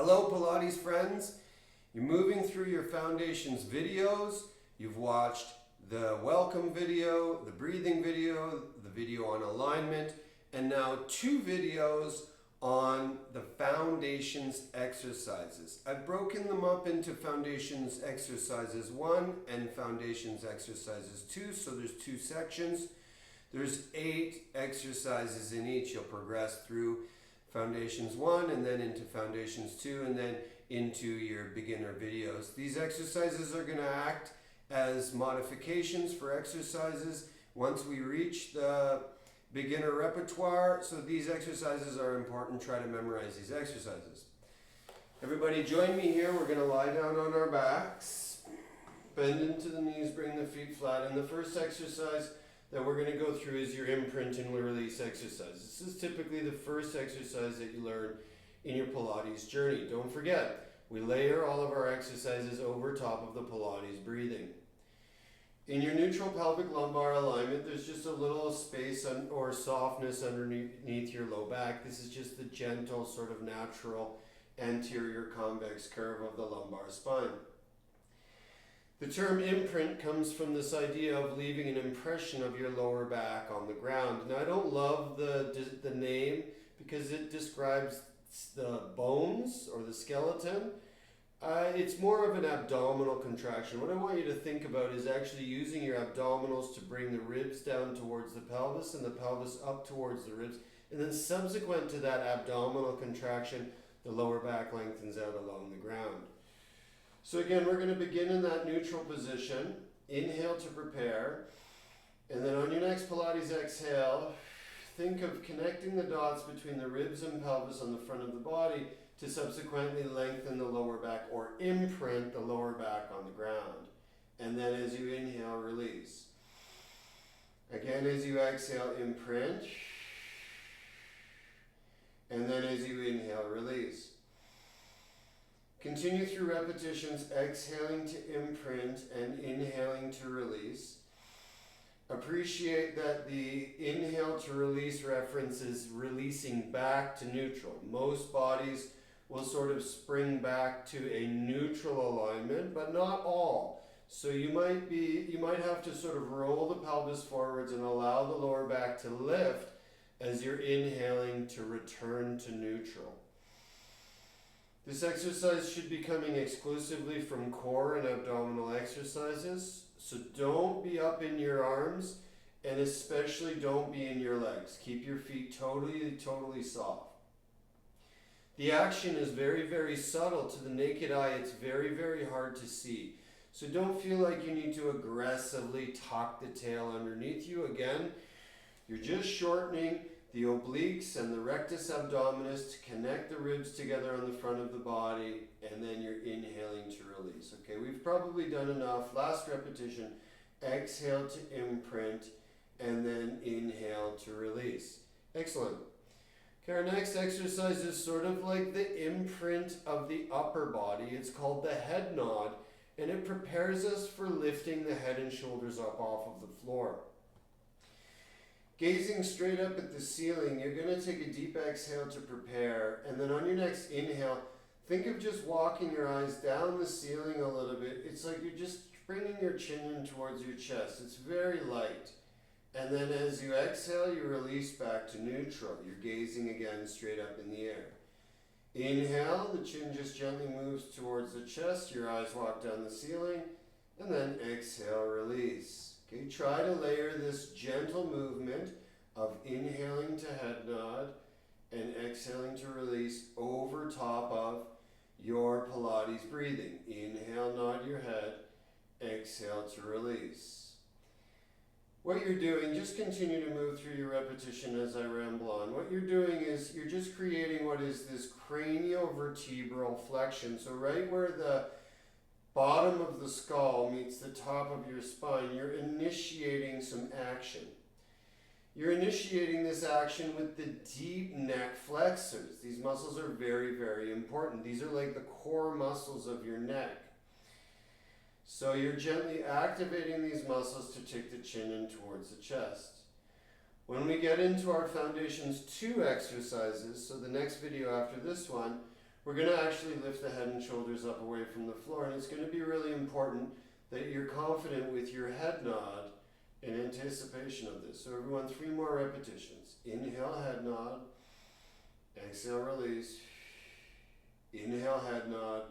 Hello Pilates friends, you're moving through your foundations videos, you've watched the welcome video, the breathing video, the video on alignment, and now 2 videos on the foundations exercises. I've broken them up into foundations exercises 1 and foundations exercises 2, so there's 2 sections. There's 8 exercises in each. You'll progress through Foundations 1 and then into Foundations 2 and then into your beginner videos. These exercises are going to act as modifications for exercises once we reach the beginner repertoire. So these exercises are important. Try to memorize these exercises. Everybody join me here. We're going to lie down on our backs. Bend into the knees, bring the feet flat. And the first exercise that we're going to go through is your imprint and release exercise. This is typically the first exercise that you learn in your Pilates journey. Don't forget, we layer all of our exercises over top of the Pilates breathing. In your neutral pelvic lumbar alignment, there's just a little space or softness underneath your low back. This is just the gentle, sort of natural anterior convex curve of the lumbar spine. The term imprint comes from this idea of leaving an impression of your lower back on the ground. Now, I don't love the name because it describes the bones or the skeleton. It's more of an abdominal contraction. What I want you to think about is actually using your abdominals to bring the ribs down towards the pelvis and the pelvis up towards the ribs. And then subsequent to that abdominal contraction, the lower back lengthens out along the ground. So again, we're going to begin in that neutral position. Inhale to prepare. And then on your next Pilates exhale, think of connecting the dots between the ribs and pelvis on the front of the body to subsequently lengthen the lower back or imprint the lower back on the ground. And then as you inhale, release. Again, as you exhale, imprint. And then as you inhale, release. Continue through repetitions, exhaling to imprint and inhaling to release. Appreciate that the inhale to release references releasing back to neutral. Most bodies will sort of spring back to a neutral alignment, but not all. So you might have to sort of roll the pelvis forwards and allow the lower back to lift as you're inhaling to return to neutral. This exercise should be coming exclusively from core and abdominal exercises, so don't be up in your arms and especially don't be in your legs. Keep your feet totally soft. The action is very, very subtle. To the naked eye, it's very, very hard to see. So don't feel like you need to aggressively tuck the tail underneath you. Again, you're just shortening the obliques and the rectus abdominis to connect the ribs together on the front of the body, and then you're inhaling to release. Okay, we've probably done enough. Last repetition, exhale to imprint, and then inhale to release. Excellent. Okay, our next exercise is sort of like the imprint of the upper body. It's called the head nod, and it prepares us for lifting the head and shoulders up off of the floor. Gazing straight up at the ceiling, you're going to take a deep exhale to prepare, and then on your next inhale, think of just walking your eyes down the ceiling a little bit. It's like you're just bringing your chin in towards your chest. It's very light. And then as you exhale, you release back to neutral. You're gazing again straight up in the air. Inhale, the chin just gently moves towards the chest, your eyes walk down the ceiling, and then exhale, release. Okay, try to layer this gentle movement of inhaling to head nod and exhaling to release over top of your Pilates breathing. Inhale, nod your head, exhale to release. What you're doing, just continue to move through your repetition as I ramble on. What you're doing is you're just creating what is this craniovertebral flexion. So right where the bottom of the skull meets the top of your spine, you're initiating some action. You're initiating this action with the deep neck flexors. These muscles are very, very important. These are like the core muscles of your neck. So you're gently activating these muscles to take the chin in towards the chest. When we get into our Foundations 2 exercises, so the next video after this one, we're going to actually lift the head and shoulders up away from the floor, and it's going to be really important that you're confident with your head nod in anticipation of this. So everyone, 3 more repetitions. Inhale, head nod. Exhale, release. Inhale, head nod.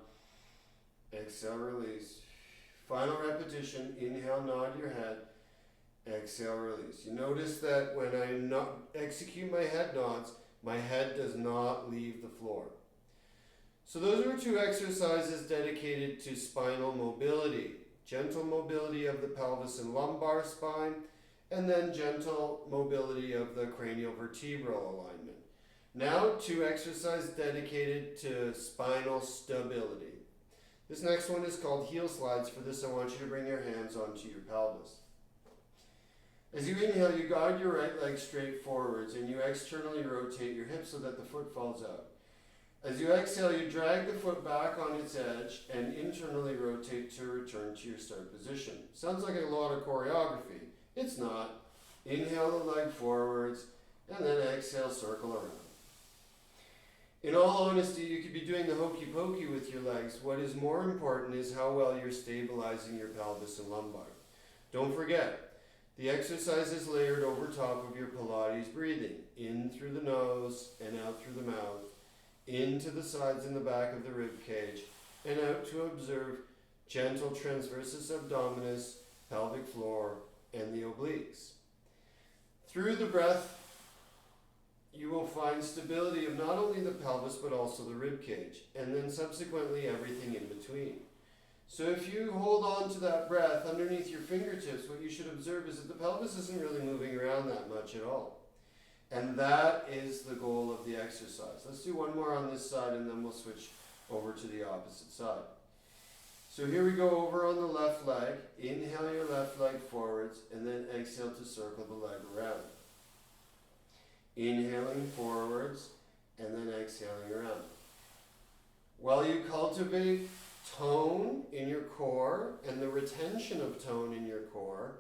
Exhale, release. Final repetition. Inhale, nod your head. Exhale, release. You notice that when I execute my head nods, my head does not leave the floor. So those are 2 exercises dedicated to spinal mobility. Gentle mobility of the pelvis and lumbar spine, and then gentle mobility of the cranial-vertebral alignment. Now 2 exercises dedicated to spinal stability. This next one is called heel slides. For this, I want you to bring your hands onto your pelvis. As you inhale, you guide your right leg straight forwards and you externally rotate your hips so that the foot falls out. As you exhale, you drag the foot back on its edge and internally rotate to return to your start position. Sounds like a lot of choreography. It's not. Inhale the leg forwards and then exhale, circle around. In all honesty, you could be doing the hokey pokey with your legs. What is more important is how well you're stabilizing your pelvis and lumbar. Don't forget, the exercise is layered over top of your Pilates breathing, in through the nose and out through the mouth, into the sides and the back of the rib cage, and out to observe gentle transversus abdominis, pelvic floor, and the obliques. Through the breath, you will find stability of not only the pelvis but also the rib cage, and then subsequently everything in between. So if you hold on to that breath underneath your fingertips, what you should observe is that the pelvis isn't really moving around that much at all. And that is the goal of the exercise. Let's do one more on this side and then we'll switch over to the opposite side. So here we go over on the left leg. Inhale your left leg forwards and then exhale to circle the leg around. Inhaling forwards and then exhaling around. While you cultivate tone in your core and the retention of tone in your core,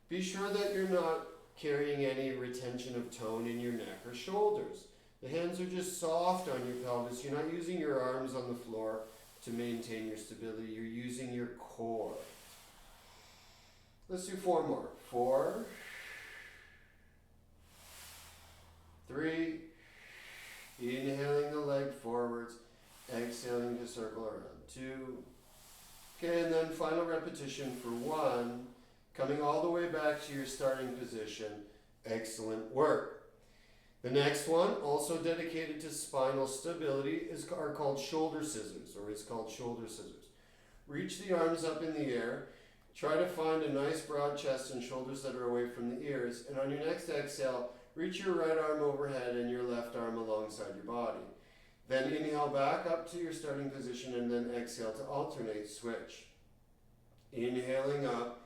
be sure that you're not carrying any retention of tone in your neck or shoulders. The hands are just soft on your pelvis. You're not using your arms on the floor to maintain your stability. You're using your core. Let's do 4 more. 4, 3, inhaling the leg forwards, exhaling to circle around. 2, okay, and then final repetition for 1, coming all the way back to your starting position. Excellent work. The next one, also dedicated to spinal stability, are called shoulder scissors, or is called shoulder scissors. Reach the arms up in the air. Try to find a nice broad chest and shoulders that are away from the ears. And on your next exhale, reach your right arm overhead and your left arm alongside your body. Then inhale back up to your starting position and then exhale to alternate, switch. Inhaling up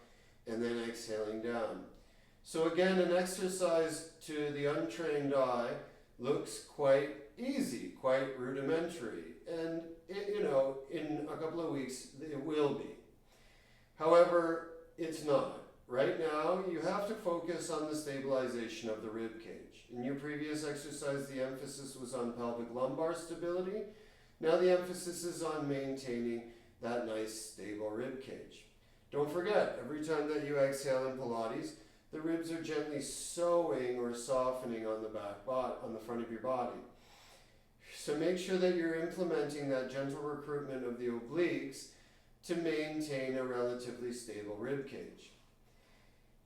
and then exhaling down. So again, an exercise to the untrained eye looks quite easy, quite rudimentary. And in a couple of weeks, it will be. However, it's not. Right now, you have to focus on the stabilization of the rib cage. In your previous exercise, the emphasis was on pelvic lumbar stability. Now the emphasis is on maintaining that nice stable rib cage. Don't forget, every time that you exhale in Pilates, the ribs are gently sewing or softening on the front of your body. So make sure that you're implementing that gentle recruitment of the obliques to maintain a relatively stable rib cage.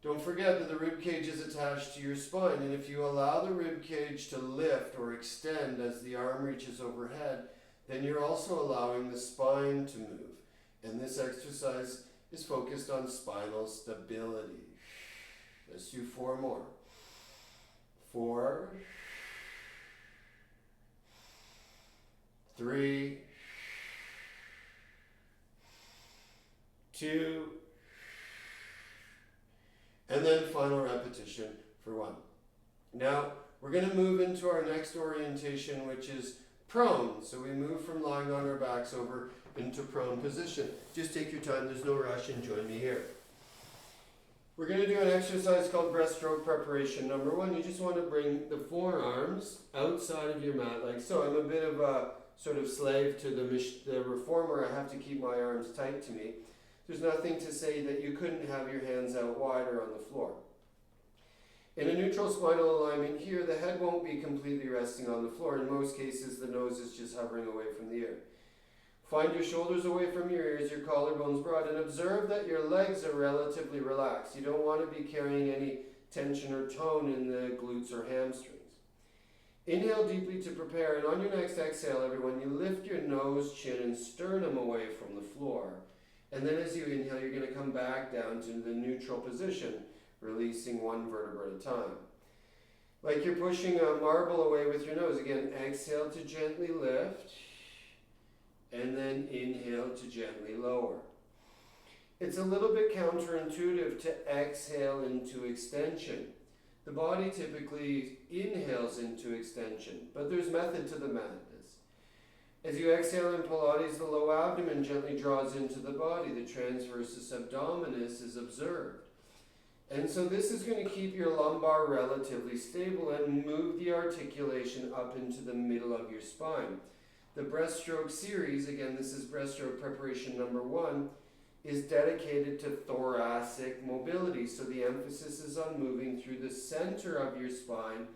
Don't forget that the rib cage is attached to your spine, and if you allow the rib cage to lift or extend as the arm reaches overhead, then you're also allowing the spine to move. And this exercise is focused on spinal stability. Let's do 4 more. 4, 3, 2, and then final repetition for 1. Now, we're going to move into our next orientation, which is prone. So we move from lying on our backs over into prone position. Just take your time, there's no rush, and join me here. We're going to do an exercise called breaststroke preparation. Number one, you just want to bring the forearms outside of your mat like so. I'm a bit of a sort of slave to the reformer. I have to keep my arms tight to me. There's nothing to say that you couldn't have your hands out wider on the floor. In a neutral spinal alignment here, the head won't be completely resting on the floor. In most cases, the nose is just hovering away from the ear. Find your shoulders away from your ears, your collarbones broad, and observe that your legs are relatively relaxed. You don't want to be carrying any tension or tone in the glutes or hamstrings. Inhale deeply to prepare, and on your next exhale, everyone, you lift your nose, chin, and sternum away from the floor. And then as you inhale, you're going to come back down to the neutral position, releasing one vertebra at a time. Like you're pushing a marble away with your nose. Again, exhale to gently lift, and then inhale to gently lower. It's a little bit counterintuitive to exhale into extension. The body typically inhales into extension, but there's method to the madness. As you exhale in Pilates, the low abdomen gently draws into the body. The transversus abdominis is observed. And so this is going to keep your lumbar relatively stable and move the articulation up into the middle of your spine. The breaststroke series, again, this is breaststroke preparation number one, is dedicated to thoracic mobility. So the emphasis is on moving through the center of your spine,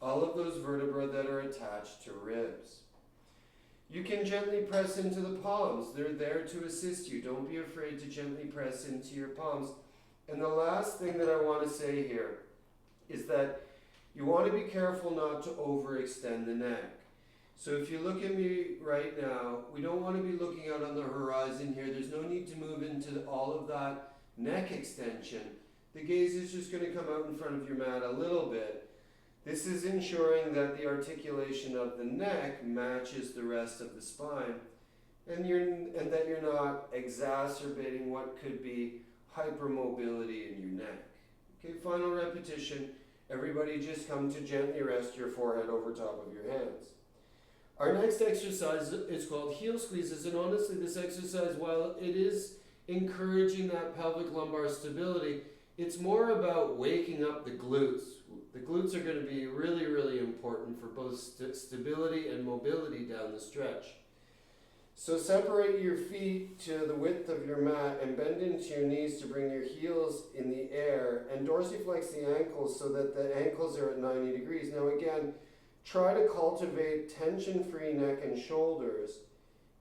all of those vertebrae that are attached to ribs. You can gently press into the palms. They're there to assist you. Don't be afraid to gently press into your palms. And the last thing that I want to say here is that you want to be careful not to overextend the neck. So if you look at me right now, we don't want to be looking out on the horizon here. There's no need to move into all of that neck extension. The gaze is just going to come out in front of your mat a little bit. This is ensuring that the articulation of the neck matches the rest of the spine, and that you're not exacerbating what could be hypermobility in your neck. Okay, final repetition. Everybody just come to gently rest your forehead over top of your hands. Our next exercise is called heel squeezes, and honestly this exercise, while it is encouraging that pelvic lumbar stability, it's more about waking up the glutes. The glutes are going to be really, really important for both stability and mobility down the stretch. So separate your feet to the width of your mat and bend into your knees to bring your heels in the air, and dorsiflex the ankles so that the ankles are at 90 degrees. Now again, try to cultivate tension-free neck and shoulders.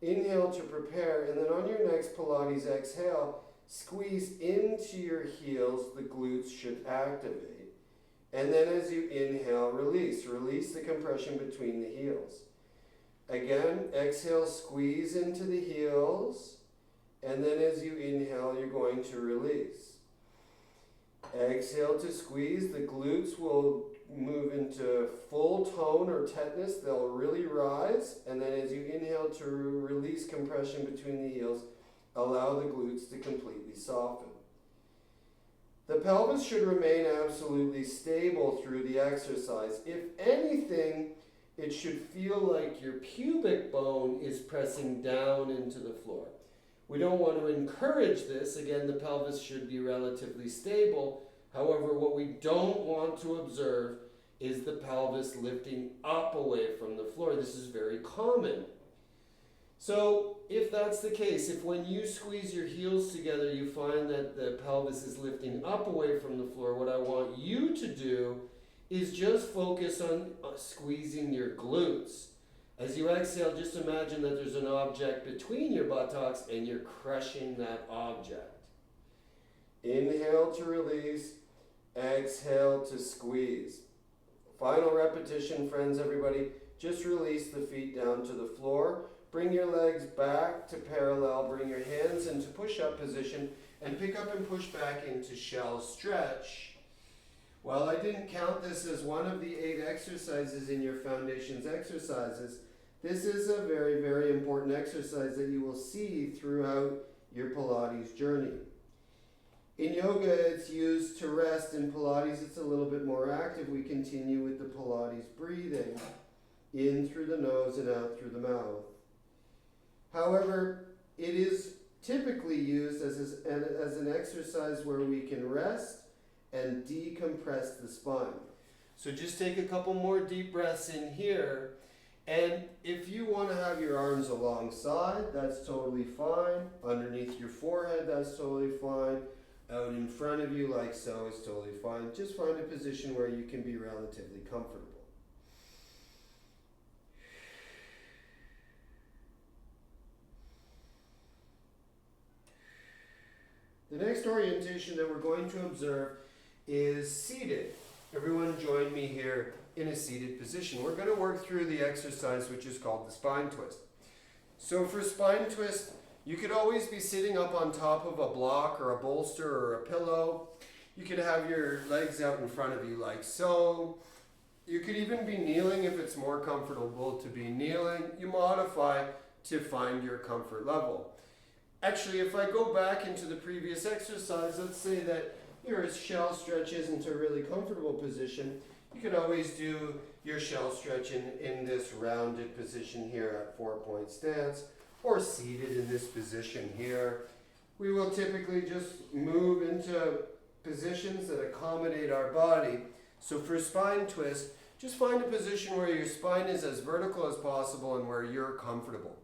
Inhale to prepare, and then on your next Pilates exhale, squeeze into your heels. The glutes should activate. And then as you inhale, release. Release the compression between the heels. Again, exhale, squeeze into the heels. And then as you inhale, you're going to release. Exhale to squeeze. The glutes will move into full tone or tetanus. They'll really rise. And then as you inhale to release compression between the heels, allow the glutes to completely soften. The pelvis should remain absolutely stable through the exercise. If anything, it should feel like your pubic bone is pressing down into the floor. We don't want to encourage this. Again, the pelvis should be relatively stable. However, what we don't want to observe is the pelvis lifting up away from the floor. This is very common. So if that's the case, if when you squeeze your heels together you find that the pelvis is lifting up away from the floor, what I want you to do is just focus on squeezing your glutes. As you exhale, just imagine that there's an object between your buttocks and you're crushing that object. Inhale to release, exhale to squeeze. Final repetition, friends, everybody. Just release the feet down to the floor. Bring your legs back to parallel. Bring your hands into push-up position and pick up and push back into shell stretch. While I didn't count this as one of the 8 exercises in your foundations exercises, this is a very, very important exercise that you will see throughout your Pilates journey. In yoga, it's used to rest. In Pilates, it's a little bit more active. We continue with the Pilates breathing, in through the nose and out through the mouth. However, it is typically used as an exercise where we can rest and decompress the spine. So just take a couple more deep breaths in here. And if you want to have your arms alongside, that's totally fine. Underneath your forehead, that's totally fine. Out in front of you like so is totally fine. Just find a position where you can be relatively comfortable. The next orientation that we're going to observe is seated. Everyone join me here in a seated position. We're going to work through the exercise which is called the spine twist. So for spine twist, you could always be sitting up on top of a block or a bolster or a pillow. You could have your legs out in front of you like so. You could even be kneeling if it's more comfortable to be kneeling. You modify to find your comfort level. Actually, if I go back into the previous exercise, let's say that your shell stretch isn't a really comfortable position. You can always do your shell stretch in this rounded position here at 4-point stance, or seated in this position here. We will typically just move into positions that accommodate our body. So for spine twist, just find a position where your spine is as vertical as possible and where you're comfortable.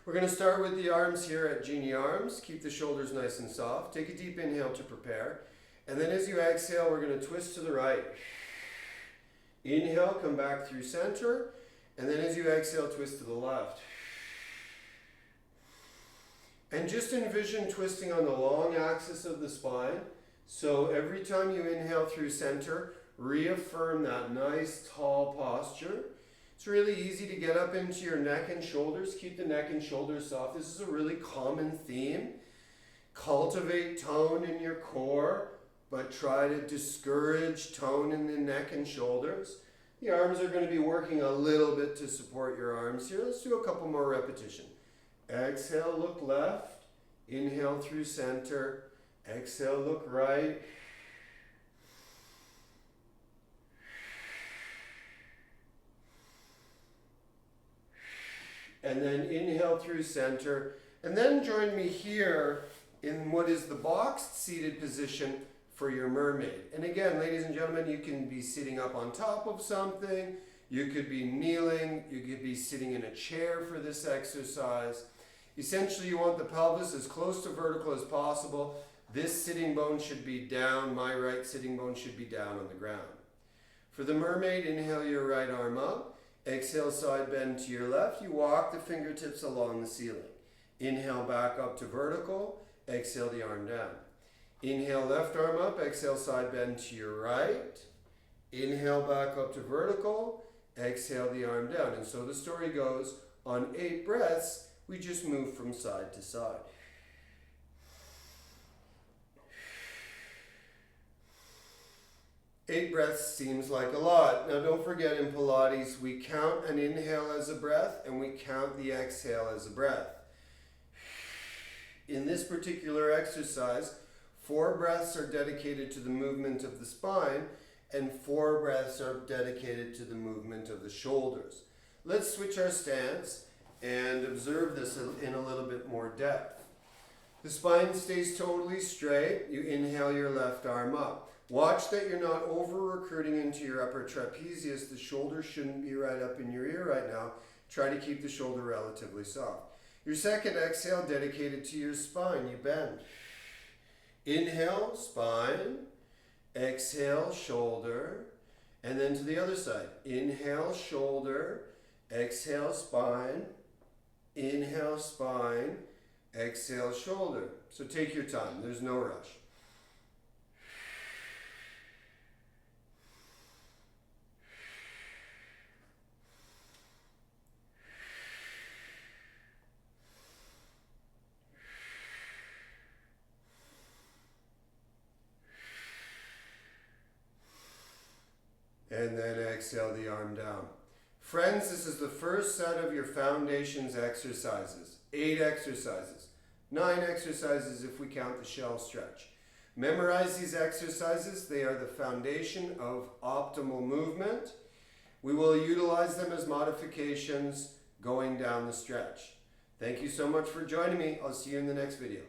We're going to start with the arms here at Genie Arms. Keep the shoulders nice and soft. Take a deep inhale to prepare. And then as you exhale, we're going to twist to the right. Inhale, come back through center. And then as you exhale, twist to the left. And just envision twisting on the long axis of the spine. So every time you inhale through center, reaffirm that nice tall posture. It's really easy to get up into your neck and shoulders. Keep the neck and shoulders soft. This is a really common theme. Cultivate tone in your core, but try to discourage tone in the neck and shoulders. The arms are going to be working a little bit to support your arms here. Let's do a couple more repetitions. Exhale, look left. Inhale through center. Exhale, look right. And then inhale through center. And then join me here in what is the boxed seated position for your mermaid. And again, ladies and gentlemen, you can be sitting up on top of something. You could be kneeling. You could be sitting in a chair for this exercise. Essentially, you want the pelvis as close to vertical as possible. This sitting bone should be down. My right sitting bone should be down on the ground. For the mermaid, inhale your right arm up. Exhale, side bend to your left. You walk the fingertips along the ceiling. Inhale, back up to vertical. Exhale, the arm down. Inhale, left arm up. Exhale, side bend to your right. Inhale, back up to vertical. Exhale, the arm down. And so the story goes, on 8 breaths, we just move from side to side. Eight breaths seems like a lot. Now don't forget, in Pilates, we count an inhale as a breath and we count the exhale as a breath. In this particular exercise, 4 breaths are dedicated to the movement of the spine and 4 breaths are dedicated to the movement of the shoulders. Let's switch our stance and observe this in a little bit more depth. The spine stays totally straight. You inhale your left arm up. Watch that you're not over-recruiting into your upper trapezius. The shoulder shouldn't be right up in your ear right now. Try to keep the shoulder relatively soft. Your second exhale dedicated to your spine. You bend. Inhale, spine. Exhale, shoulder. And then to the other side. Inhale, shoulder. Exhale, spine. Inhale, spine. Exhale, shoulder. So take your time. There's no rush. And then exhale the arm down. Friends, this is the first set of your foundations exercises. 8 exercises. 9 exercises if we count the shell stretch. Memorize these exercises. They are the foundation of optimal movement. We will utilize them as modifications going down the stretch. Thank you so much for joining me. I'll see you in the next video.